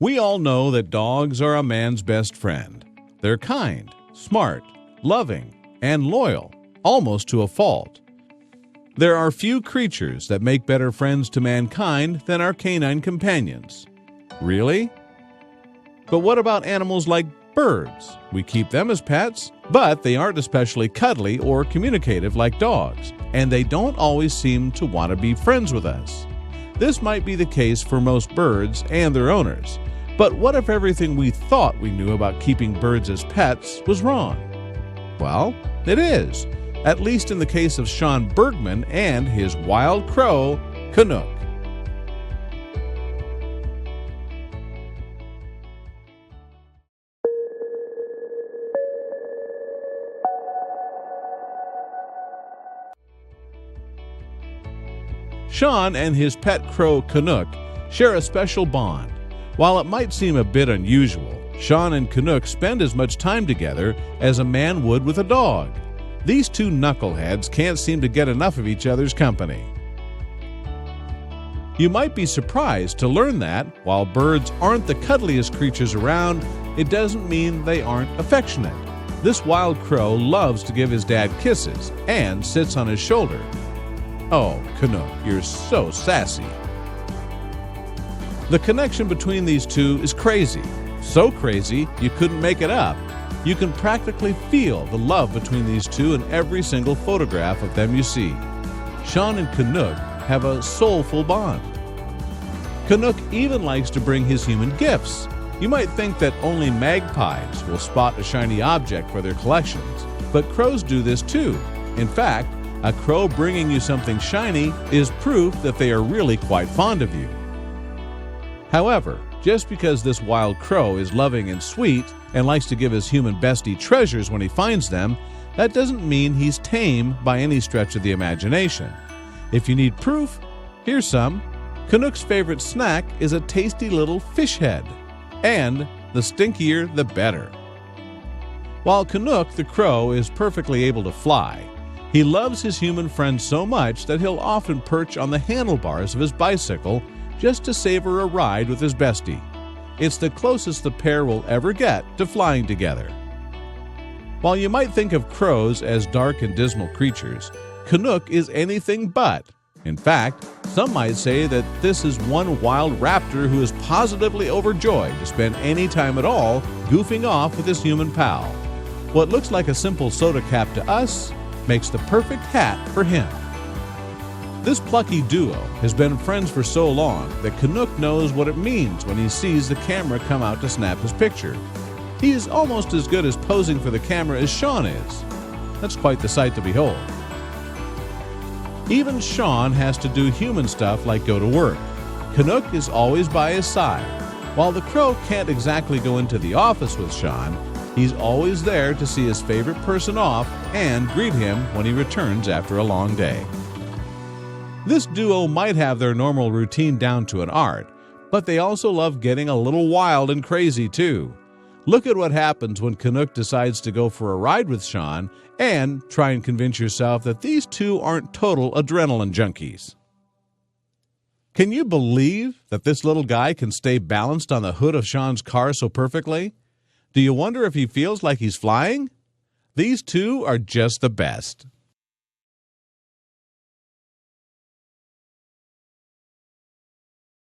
We all know that dogs are a man's best friend. They're kind, smart, loving, and loyal, almost to a fault. There are few creatures that make better friends to mankind than our canine companions. Really? But what about animals like birds? We keep them as pets, but they aren't especially cuddly or communicative like dogs, and they don't always seem to want to be friends with us. This might be the case for most birds and their owners. But what if everything we thought we knew about keeping birds as pets was wrong? Well, it is, at least in the case of Shawn Bergman and his wild crow, Canook. Shawn and his pet crow, Canook, share a special bond. While it might seem a bit unusual, Shawn and Canook spend as much time together as a man would with a dog. These two knuckleheads can't seem to get enough of each other's company. You might be surprised to learn that, while birds aren't the cuddliest creatures around, it doesn't mean they aren't affectionate. This wild crow loves to give his dad kisses and sits on his shoulder. Oh, Canook, you're so sassy. The connection between these two is crazy. So crazy, you couldn't make it up. You can practically feel the love between these two in every single photograph of them you see. Shawn and Canook have a soulful bond. Canook even likes to bring his human gifts. You might think that only magpies will spot a shiny object for their collections, but crows do this too. In fact, a crow bringing you something shiny is proof that they are really quite fond of you. However, just because this wild crow is loving and sweet and likes to give his human bestie treasures when he finds them, that doesn't mean he's tame by any stretch of the imagination. If you need proof, here's some. Canook's favorite snack is a tasty little fish head. And the stinkier, the better. While Canook the crow is perfectly able to fly, he loves his human friend so much that he'll often perch on the handlebars of his bicycle just to savor a ride with his bestie. It's the closest the pair will ever get to flying together. While you might think of crows as dark and dismal creatures, Canook is anything but. In fact, some might say that this is one wild raptor who is positively overjoyed to spend any time at all goofing off with his human pal. What looks like a simple soda cap to us makes the perfect hat for him. This plucky duo has been friends for so long that Canook knows what it means when he sees the camera come out to snap his picture. He is almost as good as posing for the camera as Shawn is. That's quite the sight to behold. Even Shawn has to do human stuff like go to work. Canook is always by his side. While the crow can't exactly go into the office with Shawn, he's always there to see his favorite person off and greet him when he returns after a long day. This duo might have their normal routine down to an art, but they also love getting a little wild and crazy too. Look at what happens when Canook decides to go for a ride with Shawn, and try and convince yourself that these two aren't total adrenaline junkies. Can you believe that this little guy can stay balanced on the hood of Shawn's car so perfectly? Do you wonder if he feels like he's flying? These two are just the best.